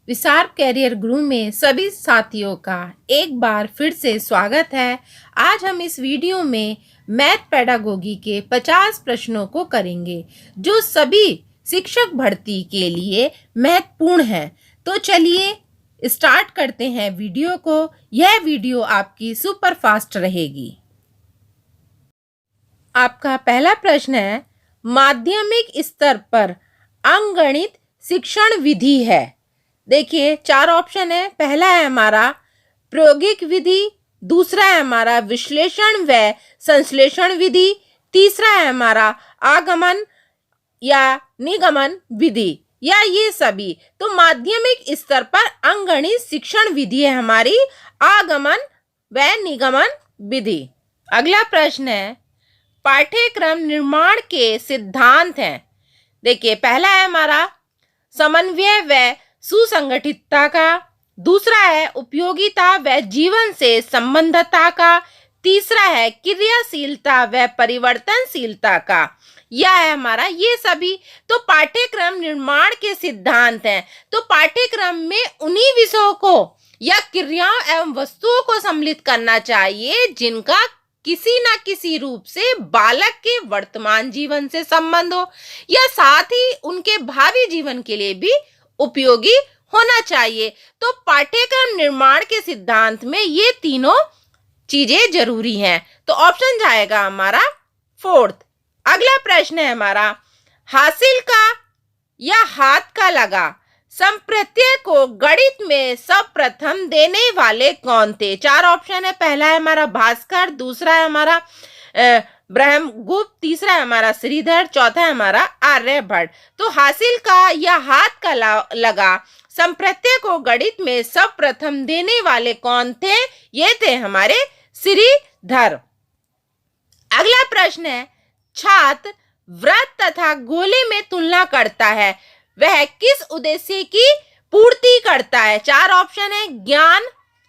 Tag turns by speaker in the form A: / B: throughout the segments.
A: विशार्प career गुरु में सभी साथियों का एक बार फिर से स्वागत है। आज हम इस वीडियो में मैथ पेडागोगी के 50 प्रश्नों को करेंगे जो सभी शिक्षक भर्ती के लिए महत्वपूर्ण है। तो चलिए स्टार्ट करते हैं वीडियो को। यह वीडियो आपकी सुपर फास्ट रहेगी। आपका पहला प्रश्न है, माध्यमिक स्तर पर अंकगणित शिक्षण विधि है। देखिए 4 ऑप्शन है। पहला है हमारा प्रायोगिक विधि, दूसरा है हमारा विश्लेषण व संश्लेषण विधि, तीसरा है हमारा आगमन या निगमन विधि या ये सभी। तो माध्यमिक स्तर पर अंकगणित शिक्षण विधि है हमारी आगमन व निगमन विधि। अगला प्रश्न है, पाठ्यक्रम निर्माण के सिद्धांत हैं। देखिए पहला है हमारा समन्वय व सुसंगठितता का, दूसरा है उपयोगिता व जीवन से संबंधता का, तीसरा है क्रियाशीलता व परिवर्तनशीलता का, यह है हमारा ये सभी। तो पाठ्यक्रम निर्माण के सिद्धांत हैं। तो पाठ्यक्रम में उन्हीं विषयों को या क्रियाओं एवं वस्तुओं को सम्मिलित करना चाहिए जिनका किसी न किसी रूप से बालक के वर्तमान जीवन से संबंध हो या साथ ही उनके भावी जीवन के लिए भी उपयोगी होना चाहिए। तो पाठ्यक्रम निर्माण के सिद्धांत में ये तीनों चीजें जरूरी हैं। तो ऑप्शन जाएगा हमारा 4th। अगला प्रश्न है हमारा, हासिल का या हाथ का लगा संप्रत्यय को गणित में सर्वप्रथम देने वाले कौन थे। 4 ऑप्शन है। पहला है हमारा भास्कर, दूसरा है हमारा ब्रह्मगुप्त, तीसरा है हमारा श्रीधर, चौथा है हमारा आर्यभट्ट। तो हासिल का या हाथ का लगा संप्रत्यय को गणित में सर्वप्रथम देने वाले कौन थे, ये थे हमारे श्रीधर। अगला प्रश्न है, छात्र वृत्त तथा गोले में तुलना करता है, वह किस उद्देश्य की पूर्ति करता है। 4 ऑप्शन है। ज्ञान,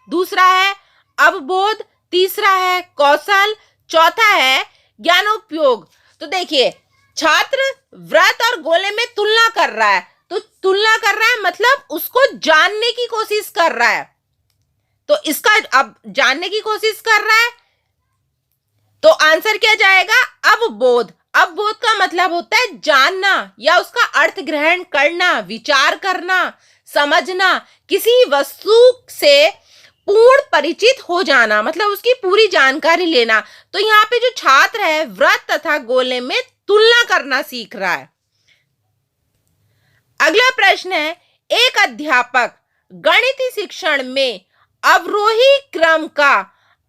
A: दूसरा है अवबोध, तीसरा है कौशल, चौथा है ज्ञानोपयोग। तो देखिए छात्र वृत्त और गोले में तुलना कर रहा है। तो तुलना कर रहा है मतलब उसको जानने की कोशिश कर रहा है। तो इसका अब जानने की कोशिश कर रहा है तो आंसर क्या जाएगा, अवबोध। अवबोध का मतलब होता है जानना या उसका अर्थ ग्रहण करना, विचार करना, समझना, किसी वस्तु से पूर्ण परिचित हो जाना, मतलब उसकी पूरी जानकारी लेना। तो यहाँ पे जो छात्र है वृत्त तथा गोले में तुलना करना सीख रहा है। अगला प्रश्न है, एक अध्यापक गणित शिक्षण में अवरोही क्रम का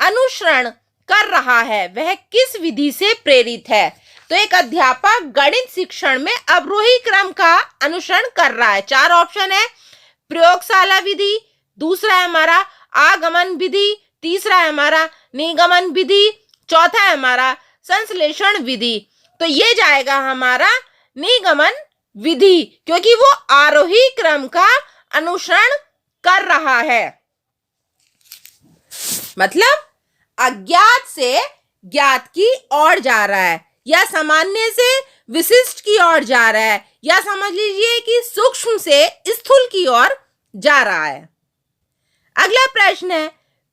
A: अनुसरण कर रहा है, वह किस विधि से प्रेरित है। तो एक अध्यापक गणित शिक्षण में अवरोही क्रम का अनुसरण कर रहा है। 4 ऑप्शन है। प्रयोगशाला विधि, दूसरा है हमारा आगमन विधि, तीसरा है हमारा निगमन विधि, चौथा है हमारा संश्लेषण विधि। तो ये जाएगा हमारा निगमन विधि क्योंकि वो आरोही क्रम का अनुसरण कर रहा है, मतलब अज्ञात से ज्ञात की ओर जा रहा है या सामान्य से विशिष्ट की ओर जा रहा है या समझ लीजिए कि सूक्ष्म से स्थूल की ओर जा रहा है। अगला प्रश्न है,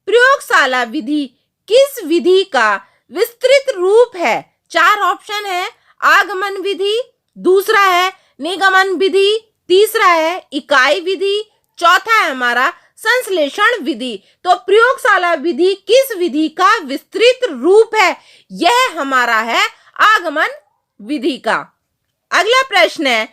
A: प्रयोगशाला विधि किस विधि का विस्तृत रूप है। 4 ऑप्शन है। आगमन विधि, दूसरा है निगमन विधि, तीसरा है इकाई विधि, चौथा है हमारा संश्लेषण विधि। तो प्रयोगशाला विधि किस विधि का विस्तृत रूप है, यह हमारा है आगमन विधि का। अगला प्रश्न है,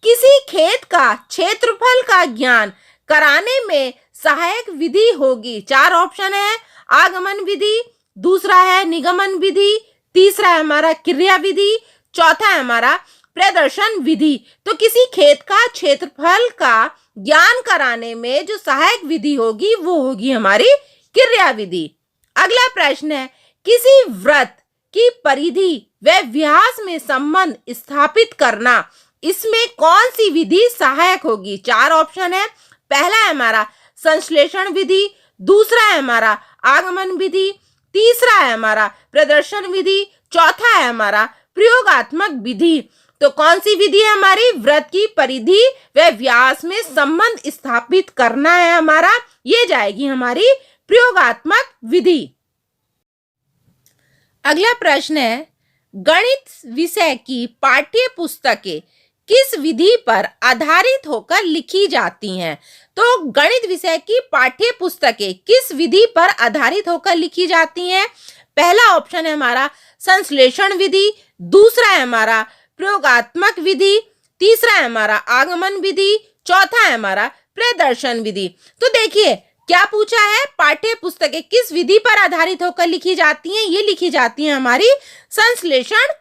A: किसी खेत का क्षेत्रफल का ज्ञान कराने में सहायक विधि होगी। 4 ऑप्शन है। आगमन विधि, दूसरा है निगमन विधि, तीसरा है हमारा क्रिया विधि, चौथा है हमारा प्रदर्शन विधि। तो किसी खेत का क्षेत्रफल का ज्ञान कराने में जो सहायक विधि होगी वो होगी हमारी क्रिया विधि। अगला प्रश्न है, किसी वृत्त की परिधि व व्यास में संबंध स्थापित करना, इसमें कौन सी विधि सहायक होगी। 4 ऑप्शन है। पहला है हमारा संश्लेषण विधि, दूसरा है हमारा आगमन विधि, तीसरा है हमारा प्रदर्शन विधि, चौथा है हमारा प्रयोगात्मक विधि। तो कौन सी विधि है हमारी? वृत्त की परिधि व व्यास में संबंध स्थापित करना है हमारा, ये जाएगी हमारी प्रयोगात्मक विधि। अगला प्रश्न है, गणित विषय की पाठ्य पुस्तकें किस विधि पर आधारित होकर लिखी जाती हैं? तो गणित विषय की पाठ्य पुस्तकें किस विधि पर आधारित होकर लिखी जाती हैं? पहला ऑप्शन है हमारा संश्लेषण विधि, दूसरा है हमारा प्रयोगात्मक विधि, तीसरा है हमारा आगमन विधि, चौथा है हमारा प्रदर्शन विधि। तो देखिए क्या पूछा है, पाठ्य पुस्तकें किस विधि पर आधारित होकर लिखी जाती हैं? ये लिखी जाती हैं हमारी संश्लेषण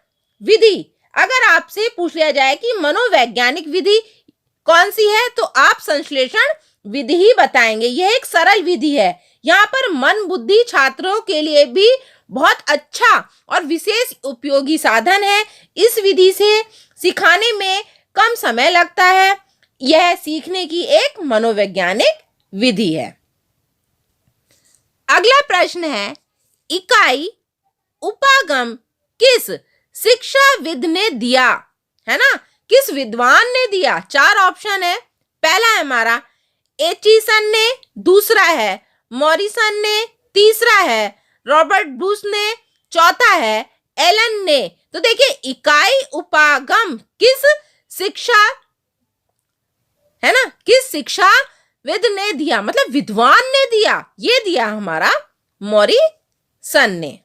A: विधि। अगर आपसे पूछ लिया जाए कि मनोवैज्ञानिक विधि कौन सी है, तो आप संश्लेषण विधि ही बताएंगे। यह एक सरल विधि है, यहाँ पर मन बुद्धि छात्रों के लिए भी बहुत अच्छा और विशेष उपयोगी साधन है। इस विधि से सिखाने में कम समय लगता है। यह सीखने की एक मनोवैज्ञानिक विधि है। अगला प्रश्न है, इकाई उपागम किस शिक्षाविद ने दिया? है ना, किस विद्वान ने दिया? चार ऑप्शन है। पहला है हमारा एचिसन ने, दूसरा है मॉरिसन ने, तीसरा है रॉबर्ट ब्रूस ने, चौथा है एलन ने। तो देखिए इकाई उपागम किस शिक्षा, है ना, किस शिक्षाविद ने दिया, मतलब विद्वान ने दिया, ये दिया हमारा मॉरिसन ने।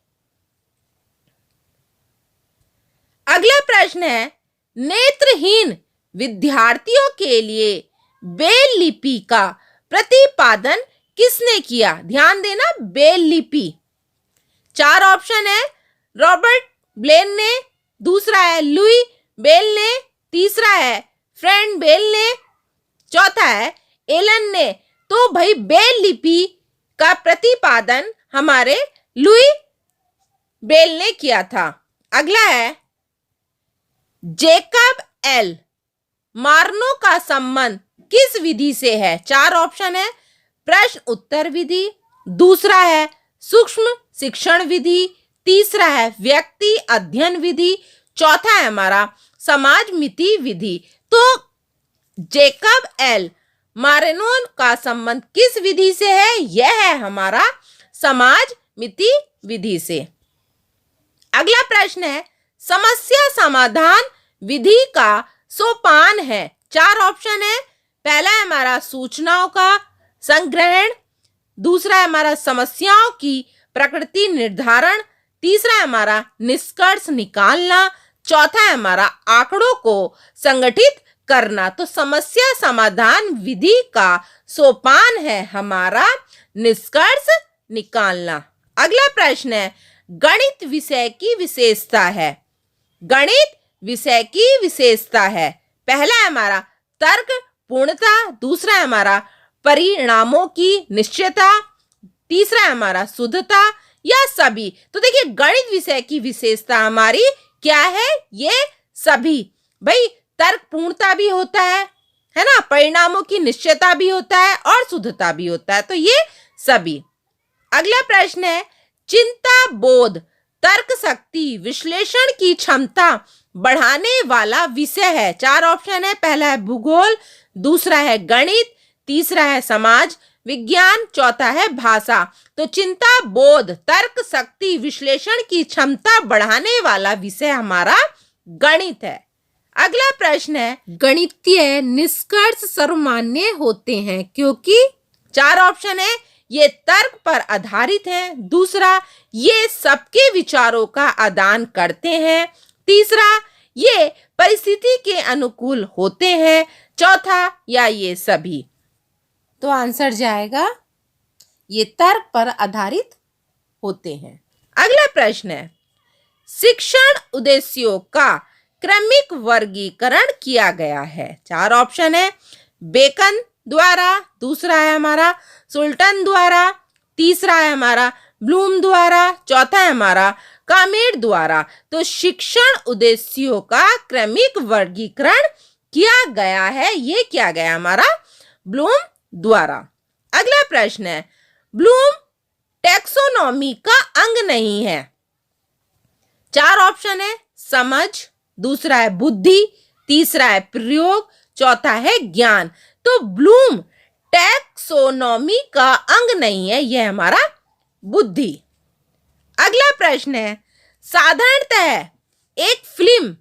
A: अगला प्रश्न है, नेत्रहीन विद्यार्थियों के लिए ब्रेल लिपि का प्रतिपादन किसने किया? ध्यान देना, ब्रेल लिपि। चार ऑप्शन है, रॉबर्ट ब्लेन ने, दूसरा है लुई ब्रेल ने, तीसरा है फ्रेड ब्रेल ने, चौथा है एलन ने। तो भाई ब्रेल लिपि का प्रतिपादन हमारे लुई ब्रेल ने किया था। अगला है, जैकब एल मार्नो का संबंध किस विधि से है? चार ऑप्शन है, प्रश्न उत्तर विधि, दूसरा है सूक्ष्म शिक्षण विधि, तीसरा है व्यक्ति अध्ययन विधि, चौथा है हमारा समाज मिति विधि। तो जैकब एल मार्नो का संबंध किस विधि से है? यह है हमारा समाज मिति विधि से। अगला प्रश्न है, समस्या समाधान विधि का सोपान है। चार ऑप्शन है। पहला है हमारा सूचनाओं का संग्रहण, दूसरा है हमारा समस्याओं की प्रकृति निर्धारण, तीसरा है हमारा निष्कर्ष निकालना, चौथा है हमारा आंकड़ों को संगठित करना। तो समस्या समाधान विधि का सोपान है हमारा निष्कर्ष निकालना। अगला प्रश्न है, गणित विषय की विशेषता है। गणित विषय की विशेषता है, पहला है हमारा तर्क पूर्णता, दूसरा है हमारा परिणामों की निश्चयता, तीसरा है हमारा शुद्धता या सभी। तो देखिए गणित विषय की विशेषता हमारी क्या है? ये सभी। भाई तर्क पूर्णता भी होता है ना, परिणामों की निश्चयता भी होता है और शुद्धता भी होता है, तो ये सभी। अगला प्रश्न है, चिंता बोध तर्क शक्ति विश्लेषण की क्षमता बढ़ाने वाला विषय है। चार ऑप्शन है। पहला है भूगोल, दूसरा है गणित, तीसरा है समाज विज्ञान, चौथा है भाषा। तो चिंता बोध तर्क शक्ति विश्लेषण की क्षमता बढ़ाने वाला विषय हमारा गणित है। अगला प्रश्न है, गणितीय निष्कर्ष सर्वमान्य होते हैं क्योंकि? चार ऑप्शन है। ये तर्क पर आधारित हैं, दूसरा ये सबके विचारों का आदान करते हैं, तीसरा ये परिस्थिति के अनुकूल होते हैं, चौथा या ये सभी। तो आंसर जाएगा ये तर्क पर आधारित होते हैं। अगला प्रश्न है, शिक्षण उद्देश्यों का क्रमिक वर्गीकरण किया गया है। चार ऑप्शन है। बेकन द्वारा, दूसरा है हमारा सुल्टन द्वारा, तीसरा है हमारा ब्लूम द्वारा, चौथा है हमारा कामेट द्वारा। तो शिक्षण उद्देश्यों का क्रमिक वर्गीकरण किया गया है, ये किया गया हमारा ब्लूम द्वारा। अगला प्रश्न है, ब्लूम टैक्सोनॉमी का अंग नहीं है। चार ऑप्शन है। समझ, दूसरा है बुद्धि, तीसरा है प्रयोग, चौथा है ज्ञान। तो ब्लूम टैक्सोनॉमी का अंग नहीं है, यह हमारा बुद्धि। अगला प्रश्न है, साधारणतः एक फिल्म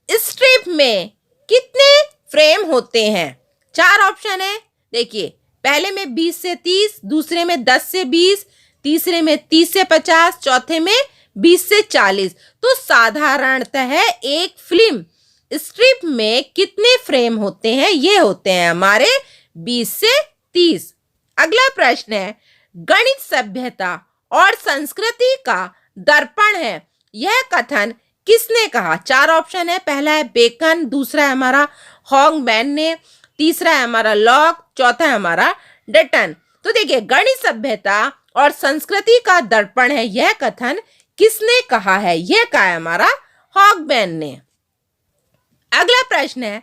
A: स्ट्रिप में कितने फ्रेम होते हैं? 4 ऑप्शन है। देखिए, पहले में 20 से 30, दूसरे में 10 से 20, तीसरे में 30 से 50, चौथे में 20 से 40। तो साधारणतः एक फिल्म स्ट्रिप में कितने फ्रेम होते हैं? ये होते हैं हमारे 20 से 30। अगला प्रश्न है, गणित सभ्यता और संस्कृति का दर्पण है, यह कथन किसने कहा? 4 ऑप्शन है। पहला है बेकन, दूसरा है हमारा हॉगमैन ने, तीसरा है हमारा लॉक, चौथा है हमारा डटन। तो देखिए, गणित सभ्यता और संस्कृति का दर्पण है, यह कथन किसने कहा है? यह कहा है हमारा हॉगमैन ने। अगला प्रश्न है,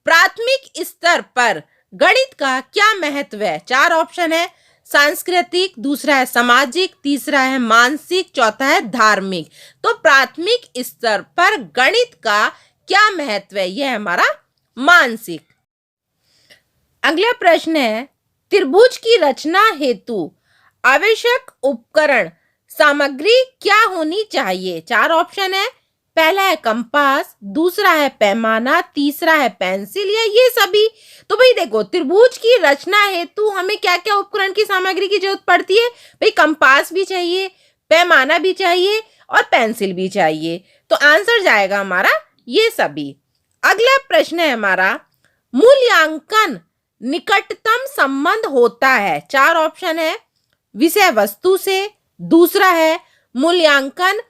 A: प्राथमिक स्तर पर गणित का क्या महत्व है? 4 ऑप्शन है। सांस्कृतिक, दूसरा है सामाजिक, तीसरा है मानसिक, चौथा है धार्मिक। तो प्राथमिक स्तर पर गणित का क्या महत्व है? यह हमारा मानसिक। अगला प्रश्न है, त्रिभुज की रचना हेतु आवश्यक उपकरण सामग्री क्या होनी चाहिए? 4 ऑप्शन है। पहला है कंपास, दूसरा है पैमाना, तीसरा है पेंसिल या ये सभी। तो भाई देखो, त्रिभुज की रचना हेतु हमें क्या क्या उपकरण की सामग्री की जरूरत पड़ती है? भाई कंपास भी चाहिए, पैमाना भी चाहिए और पेंसिल भी चाहिए। तो आंसर जाएगा हमारा ये सभी। अगला प्रश्न है हमारा, मूल्यांकन निकटतम संबंध होता है। 4 ऑप्शन है। विषय वस्तु से, दूसरा है मूल्यांकन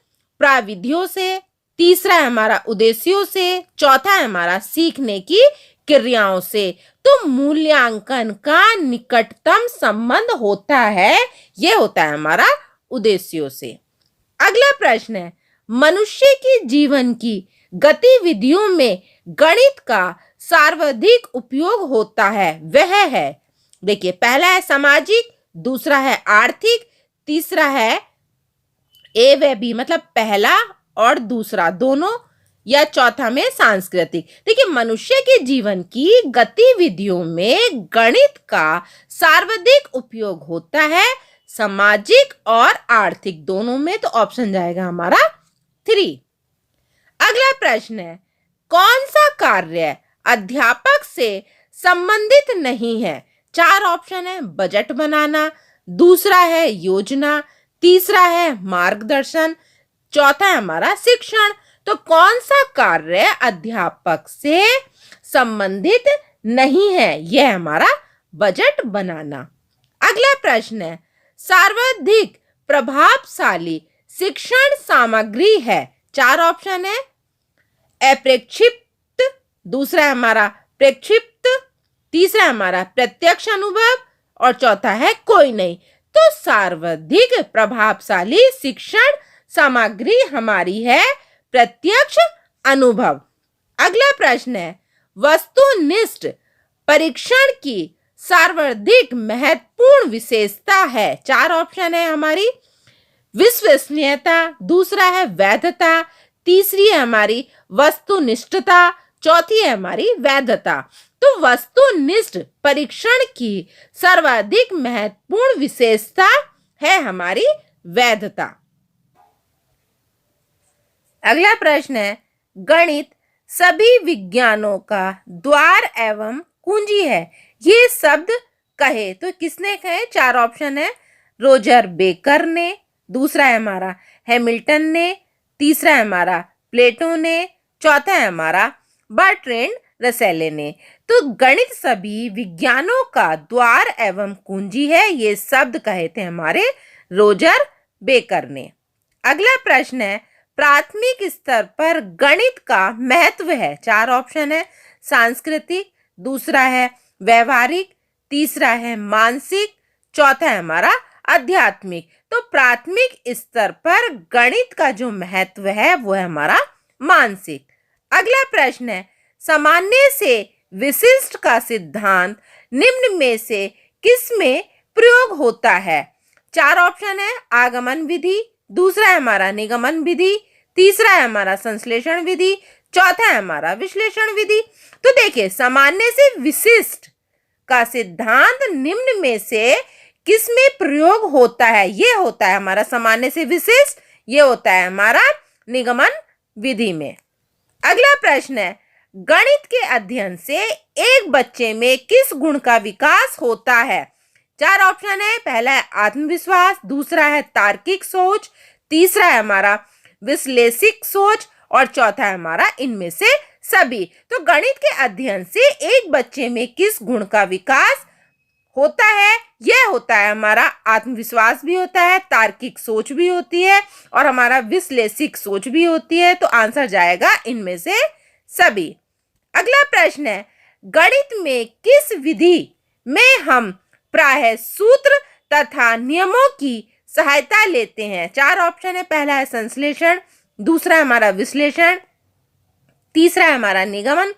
A: प्राविधियों से, तीसरा है हमारा उद्देश्यों से, चौथा है हमारा सीखने की क्रियाओं से। तो मूल्यांकन का निकटतम संबंध होता है, यह होता है हमारा उद्देश्यों से। अगला प्रश्न है, मनुष्य के जीवन की गतिविधियों में गणित का सर्वाधिक उपयोग होता है, वह है। देखिए, पहला है सामाजिक, दूसरा है आर्थिक, तीसरा है ए व बी, मतलब पहला और दूसरा दोनों, या चौथा में सांस्कृतिक। देखिए, मनुष्य के जीवन की गतिविधियों में गणित का सर्वाधिक उपयोग होता है, सामाजिक और आर्थिक दोनों में। तो ऑप्शन जाएगा हमारा 3। अगला प्रश्न है, कौन सा कार्य अध्यापक से संबंधित नहीं है? 4 ऑप्शन है। बजट बनाना, दूसरा है योजना, तीसरा है मार्गदर्शन, चौथा है हमारा शिक्षण। तो कौन सा कार्य अध्यापक से संबंधित नहीं है? यह हमारा बजट बनाना। अगला प्रश्न है, सर्वाधिक प्रभावशाली शिक्षण सामग्री है। 4 ऑप्शन है। अप्रक्षिप्त, दूसरा है हमारा प्रक्षिप्त, तीसरा है हमारा प्रत्यक्ष अनुभव और चौथा है कोई नहीं। तो सर्वाधिक प्रभावशाली शिक्षण सामग्री हमारी है प्रत्यक्ष अनुभव। अगला प्रश्न है, वस्तुनिष्ठ परीक्षण की सर्वाधिक महत्वपूर्ण विशेषता है। 4 ऑप्शन है हमारी। विश्वसनीयता, दूसरा है वैधता, तीसरी है हमारी वस्तुनिष्ठता, चौथी है हमारी वैधता। तो वस्तुनिष्ठ परीक्षण की सर्वाधिक महत्वपूर्ण विशेषता है हमारी वैधता। अगला प्रश्न है, गणित सभी विज्ञानों का द्वार एवं कुंजी है, ये शब्द कहे तो किसने कहे? 4 ऑप्शन है। रोजर बेकर ने, दूसरा है हमारा हैमिल्टन ने, तीसरा है हमारा प्लेटो ने, चौथा है हमारा बर्ट्रैंड रसेल ने। तो गणित सभी विज्ञानों का द्वार एवं कुंजी है, ये शब्द कहे थे हमारे रोजर बेकर ने। अगला प्रश्न है, प्राथमिक स्तर पर गणित का महत्व है। 4 ऑप्शन है। सांस्कृतिक, दूसरा है व्यवहारिक, तीसरा है मानसिक, चौथा है हमारा आध्यात्मिक। तो प्राथमिक स्तर पर गणित का जो महत्व है वो है हमारा मानसिक। अगला प्रश्न है, सामान्य से विशिष्ट का सिद्धांत निम्न में से किस में प्रयोग होता है? 4 ऑप्शन है। आगमन विधि, दूसरा है हमारा निगमन विधि, तीसरा है हमारा संश्लेषण विधि, चौथा है हमारा विश्लेषण विधि। तो देखिए, सामान्य से विशिष्ट का सिद्धांत निम्न में से किसमें प्रयोग होता है? ये होता है हमारा सामान्य से विशिष्ट, ये होता है हमारा निगमन विधि में। अगला प्रश्न है, गणित के अध्ययन से एक बच्चे में किस गुण का विकास होता है? चार ऑप्शन है। पहला है आत्मविश्वास, दूसरा है तार्किक सोच, तीसरा है हमारा विश्लेषिक सोच और चौथा है हमारा इनमें से सभी। तो गणित के अध्ययन से एक बच्चे में किस गुण का विकास होता है? यह होता है हमारा आत्मविश्वास भी होता है, तार्किक सोच भी होती है और हमारा विश्लेषिक सोच भी होती है। तो आंसर जाएगा इनमें से सभी। अगला प्रश्न है, गणित में किस विधि में हम प्रायः सूत्र तथा नियमों की सहायता लेते हैं? चार ऑप्शन है। पहला है संश्लेषण, दूसरा है हमारा विश्लेषण, तीसरा है हमारा निगमन,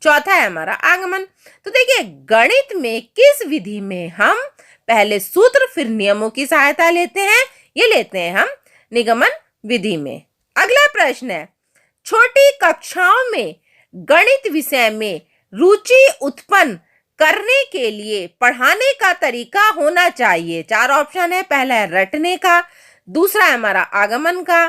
A: चौथा है हमारा आगमन। तो देखिए, गणित में किस विधि में हम पहले सूत्र फिर नियमों की सहायता लेते हैं? ये लेते हैं हम निगमन विधि में। अगला प्रश्न है, छोटी कक्षाओं में गणित विषय में रुचि उत्पन्न करने के लिए पढ़ाने का तरीका होना चाहिए। चार ऑप्शन है। पहला है रटने का, दूसरा है हमारा आगमन का,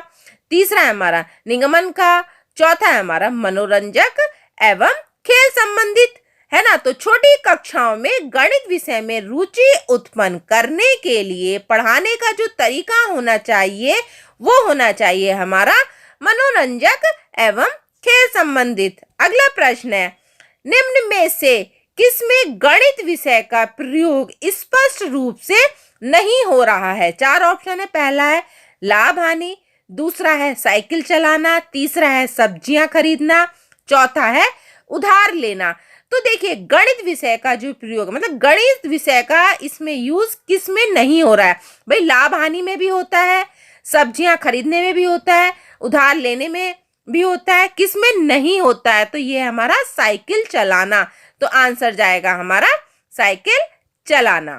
A: तीसरा है हमारा निगमन का, चौथा है हमारा मनोरंजक एवं खेल संबंधित, है ना। तो छोटी कक्षाओं में गणित विषय में रुचि उत्पन्न करने के लिए पढ़ाने का जो तरीका होना चाहिए वो होना चाहिए हमारा मनोरंजक एवं खेल संबंधित। अगला प्रश्न है, निम्न में से किसमें गणित विषय का प्रयोग स्पष्ट रूप से नहीं हो रहा है? चार ऑप्शन है। पहला है लाभ हानि, दूसरा है साइकिल चलाना, तीसरा है सब्जियां खरीदना, चौथा है उधार लेना। तो देखिए, गणित विषय का जो प्रयोग मतलब गणित विषय का इसमें यूज किस में नहीं हो रहा है? भाई लाभ हानि में भी होता है, सब्जियां खरीदने में भी होता है, उधार लेने में भी होता है, किस में नहीं होता है? तो ये हमारा साइकिल चलाना। तो आंसर जाएगा हमारा साइकिल चलाना।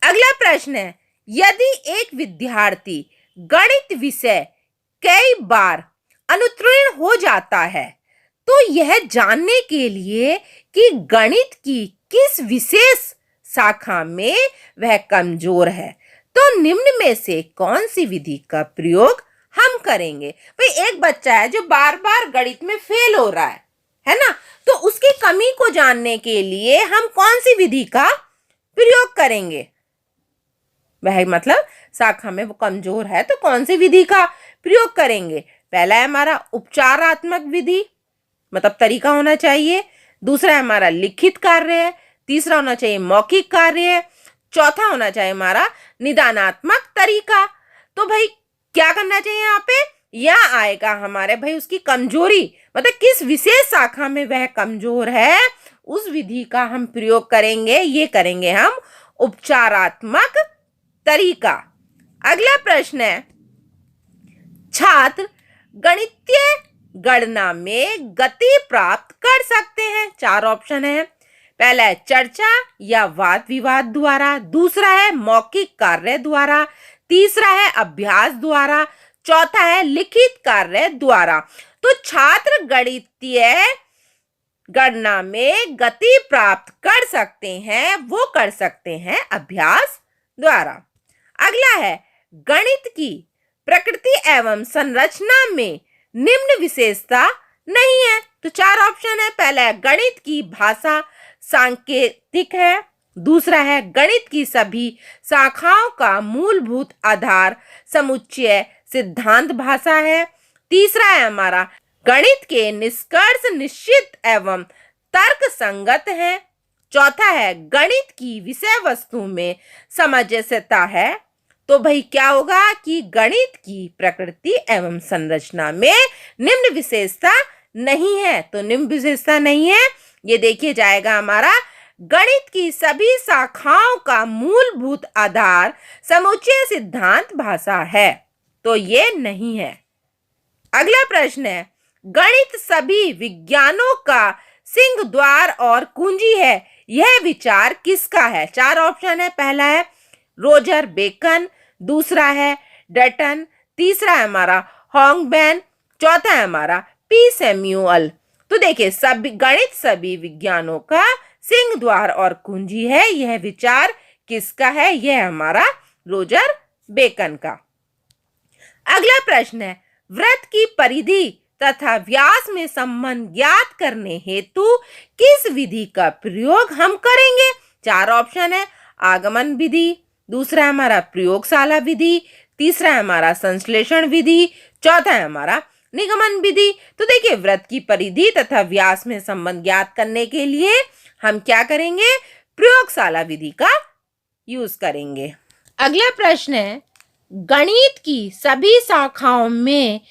A: अगला प्रश्न है, यदि एक विद्यार्थी गणित विषय कई बार अनुत्तीर्ण हो जाता है तो यह जानने के लिए कि गणित की किस विशेष शाखा में वह कमजोर है, तो निम्न में से कौन सी विधि का प्रयोग हम करेंगे? भाई एक बच्चा है जो बार बार गणित में फेल हो रहा है ना, तो उसकी कमी को जानने के लिए हम कौन सी विधि का प्रयोग करेंगे? वह मतलब शाखा में वो कमजोर है तो कौन सी विधि का प्रयोग करेंगे? पहला है हमारा उपचारात्मक विधि, मतलब तरीका होना चाहिए, दूसरा है हमारा लिखित कार्य है, तीसरा होना चाहिए मौखिक कार्य है, चौथा होना चाहिए हमारा निदानात्मक तरीका। तो भाई क्या करना चाहिए यहाँ पे? यह आएगा हमारे भाई उसकी कमजोरी, मतलब किस विशेष शाखा में वह कमजोर है उस विधि का हम प्रयोग करेंगे। ये करेंगे हम उपचारात्मक तरीका। अगला प्रश्न है, छात्र गणितीय गणना में गति प्राप्त कर सकते हैं। चार ऑप्शन है। पहला है चर्चा या वाद विवाद द्वारा, दूसरा है मौखिक कार्य द्वारा, तीसरा है अभ्यास द्वारा, चौथा है लिखित कार्य द्वारा। तो छात्र गणितीय गणना में गति प्राप्त कर सकते हैं, वो कर सकते हैं अभ्यास द्वारा। अगला है, गणित की प्रकृति एवं संरचना में निम्न विशेषता नहीं है। तो चार ऑप्शन है। पहला है गणित की भाषा सांकेतिक है, दूसरा है गणित की सभी शाखाओं का मूलभूत आधार समुच्चय सिद्धांत भाषा है, तीसरा है हमारा गणित के निष्कर्ष निश्चित एवं तर्क संगत है, चौथा है गणित की विषय वस्तु में सामंजस्यता है। तो भाई क्या होगा कि गणित की प्रकृति एवं संरचना में निम्न विशेषता नहीं है। तो निम्न विशेषता नहीं है, ये देखिए जाएगा हमारा गणित की सभी शाखाओं का मूलभूत आधार समुच्चय सिद्धांत भाषा है। तो ये नहीं है। अगला प्रश्न है, गणित सभी विज्ञानों का सिंह द्वार और कुंजी है, यह विचार किसका है? चार ऑप्शन है। पहला है रोजर बेकन, दूसरा है डटन, तीसरा है हमारा हॉन्गबैन, चौथा है हमारा पी सैमुअल। तो देखिए सभी गणित सभी विज्ञानों का सिंह द्वार और कुंजी है। यह विचार किसका है? यह हमारा रोजर बेकन का। अगला प्रश्न है, वृत्त की परिधि तथा व्यास में संबंध ज्ञात करने हेतु किस विधि का प्रयोग हम करेंगे? चार ऑप्शन है, आगमन विधि, दूसरा है हमारा प्रयोगशाला विधि, तीसरा है हमारा संश्लेषण विधि, चौथा है हमारा निगमन विधि। तो देखिए वृत्त की परिधि तथा व्यास में संबंध ज्ञात करने के लिए हम क्या करेंगे? प्रयोगशाला विधि का यूज करेंगे। अगला प्रश्न है, गणित की सभी शाखाओं में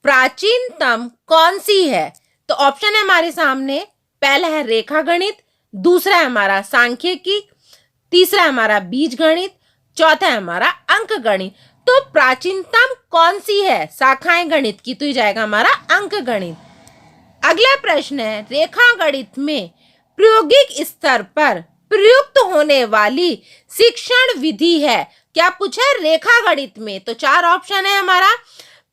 A: प्राचीनतम कौन सी है? तो ऑप्शन है हमारे सामने, पहला है रेखा गणित, दूसरा है हमारा सांख्यिकी, तीसरा है हमारा बीज गणित, चौथा है हमारा अंक गणित। तो प्राचीनतम कौन सी है शाखाएं गणित की? तो ये जाएगा हमारा अंक गणित। अगला प्रश्न है, रेखा गणित में प्रायोगिक स्तर पर प्रयुक्त होने वाली शिक्षण विधि है। क्या पूछा है? रेखा गणित में। तो चार ऑप्शन है हमारा,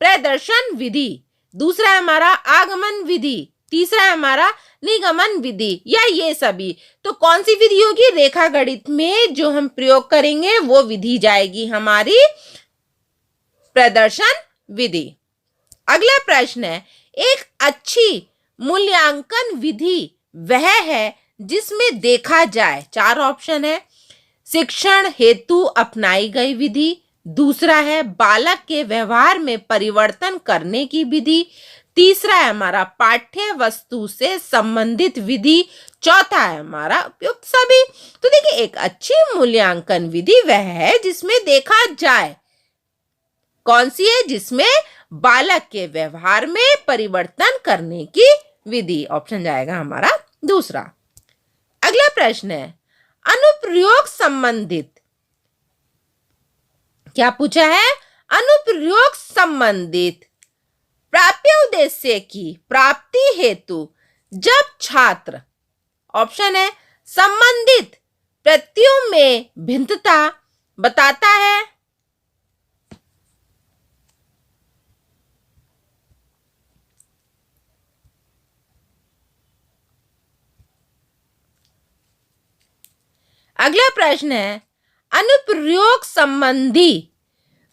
A: प्रदर्शन विधि, दूसरा है हमारा आगमन विधि, तीसरा है हमारा निगमन विधि, या ये सभी। तो कौन सी विधि होगी? रेखा गणित में जो हम प्रयोग करेंगे वो विधि जाएगी हमारी प्रदर्शन विधि। अगला प्रश्न है, एक अच्छी मूल्यांकन विधि वह है जिसमें देखा जाए, चार ऑप्शन है, शिक्षण हेतु अपनाई गई विधि, दूसरा है बालक के व्यवहार में परिवर्तन करने की विधि, तीसरा है हमारा पाठ्य वस्तु से संबंधित विधि, चौथा है हमारा उपयुक्त सभी। तो देखिए एक अच्छी मूल्यांकन विधि वह है जिसमें देखा जाए, कौन सी है? जिसमें बालक के व्यवहार में परिवर्तन करने की विधि, ऑप्शन जाएगा हमारा दूसरा। अगला प्रश्न है, अनुप्रयोग संबंधित, क्या पूछा है? अनुप्रयोग संबंधित प्राप्य उद्देश्य की प्राप्ति हेतु जब छात्र, ऑप्शन है, संबंधित प्रत्ययों में भिन्नता बताता है, अगला प्रश्न है, अनुप्रयोग संबंधी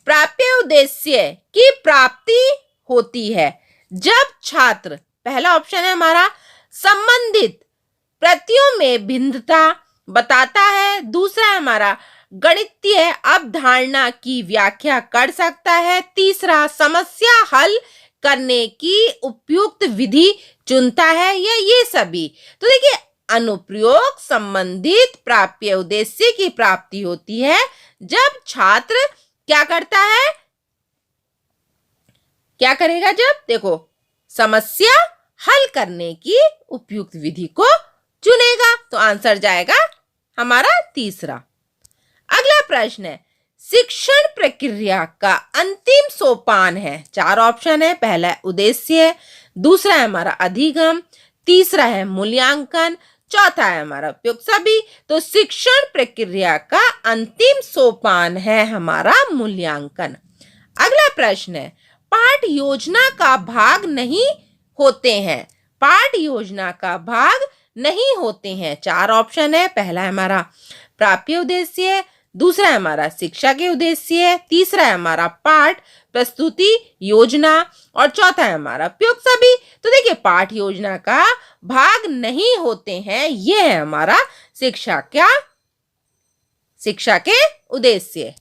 A: प्राप्य उद्देश्य की प्राप्ति होती है जब छात्र, पहला ऑप्शन है हमारा, संबंधित प्रत्ययों में भिन्नता बताता है, दूसरा है हमारा गणितीय अवधारणा की व्याख्या कर सकता है, तीसरा समस्या हल करने की उपयुक्त विधि चुनता है, या ये सभी। तो देखिए अनुप्रयोग संबंधित प्राप्य उद्देश्य की प्राप्ति होती है जब छात्र क्या करता है? क्या करेगा? जब देखो समस्या हल करने की उपयुक्त विधि को चुनेगा। तो आंसर जाएगा हमारा तीसरा। अगला प्रश्न है, शिक्षण प्रक्रिया का अंतिम सोपान है, चार ऑप्शन है, पहला उद्देश्य, दूसरा है हमारा अधिगम, तीसरा है मूल्यांकन, चौथा है हमारा उपयुक्त सभी। तो शिक्षण प्रक्रिया का अंतिम सोपान है हमारा मूल्यांकन। अगला प्रश्न है, पाठ योजना का भाग नहीं होते हैं, पाठ योजना का भाग नहीं होते हैं, चार ऑप्शन है, पहला है हमारा प्राप्य उद्देश्य, दूसरा है हमारा शिक्षा के उद्देश्य, तीसरा है हमारा पाठ प्रस्तुति योजना, और चौथा है हमारा उपयुक्त सभी। तो देखिए पाठ योजना का भाग नहीं होते हैं, यह है हमारा शिक्षा के उद्देश्य।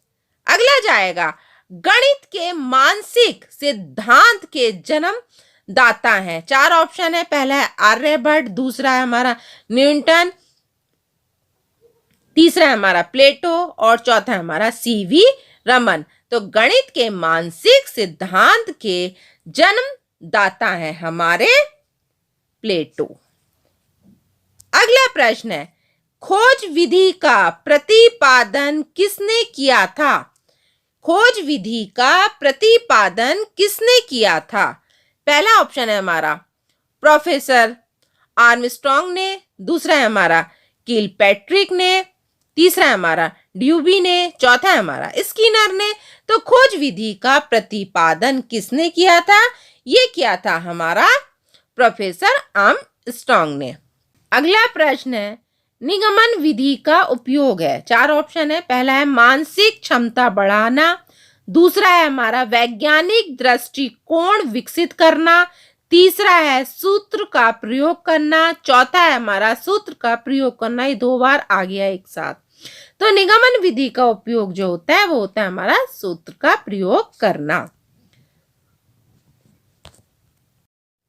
A: अगला जाएगा, गणित के मानसिक सिद्धांत के जन्म दाता हैं, चार ऑप्शन है, पहला है आर्यभट्ट, दूसरा है हमारा न्यूटन, तीसरा है हमारा प्लेटो, और चौथा है हमारा सीवी रमन। तो गणित के मानसिक सिद्धांत के जन्मदाता हैं हमारे प्लेटो। अगला प्रश्न है, खोज विधि का प्रतिपादन किसने किया था? खोज विधि का प्रतिपादन किसने किया था? पहला ऑप्शन है हमारा प्रोफेसर आर्मस्ट्रॉन्ग ने, दूसरा है हमारा किलपैट्रिक ने, तीसरा है हमारा ड्यूबी ने, चौथा है हमारा स्किनर ने। तो खोज विधि का प्रतिपादन किसने किया था? ये किया था हमारा प्रोफेसर आर्मस्ट्रांग ने। अगला प्रश्न है, निगमन विधि का उपयोग है। 4 ऑप्शन है। पहला है मानसिक क्षमता बढ़ाना, दूसरा है हमारा वैज्ञानिक दृष्टिकोण विकसित करना, तीसरा है सूत्र का प्रयोग करना, चौथा है हमारा सूत्र का प्रयोग करना। ये 2 बार आ गया एक साथ। तो निगमन विधि का उपयोग जो होता है वो होता है हमारा सूत्र का प्रयोग करना।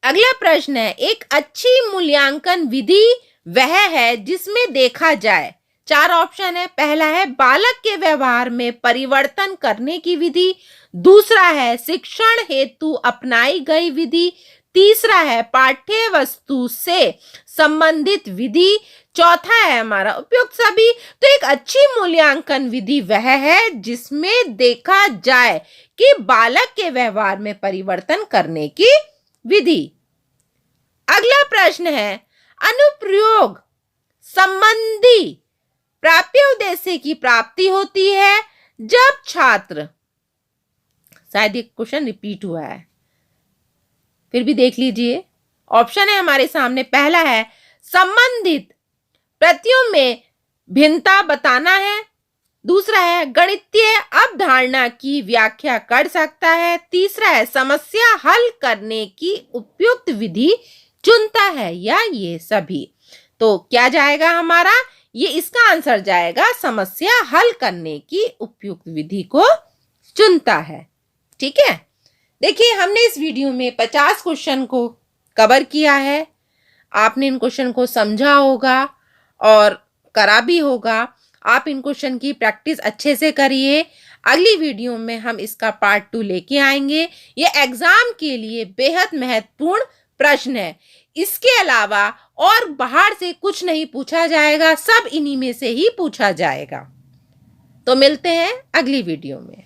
A: अगला प्रश्न है, एक अच्छी मूल्यांकन विधि वह है जिसमें देखा जाए। 4 ऑप्शन है। पहला है बालक के व्यवहार में परिवर्तन करने की विधि, दूसरा है शिक्षण हेतु अपनाई गई विधि, तीसरा है पाठ्य वस्तु से संबंधित विधि, चौथा है हमारा उपयुक्त सभी। तो एक अच्छी मूल्यांकन विधि वह है जिसमें देखा जाए कि बालक के व्यवहार में परिवर्तन करने की विधि। अगला प्रश्न है, अनुप्रयोग संबंधी प्राप्य उद्देश्य की प्राप्ति होती है जब छात्र, शायद ये क्वेश्चन रिपीट हुआ है, फिर भी देख लीजिए। ऑप्शन है हमारे सामने। पहला है संबंधित प्रतियों में भिन्नता बताना है, दूसरा है गणितीय अवधारणा की व्याख्या कर सकता है, तीसरा है समस्या हल करने की उपयुक्त विधि चुनता है, या ये सभी। तो क्या जाएगा हमारा? ये इसका आंसर जाएगा समस्या हल करने की उपयुक्त विधि को चुनता है। ठीक है, देखिए हमने इस वीडियो में 50 क्वेश्चन को कवर किया है। आपने इन क्वेश्चन को समझा होगा और करा भी होगा। आप इन क्वेश्चन की प्रैक्टिस अच्छे से करिए। अगली वीडियो में हम इसका पार्ट 2 लेके आएंगे। ये एग्जाम के लिए बेहद महत्वपूर्ण प्रश्न है। इसके अलावा और बाहर से कुछ नहीं पूछा जाएगा, सब इन्हीं में से ही पूछा जाएगा। तो मिलते हैं अगली वीडियो में।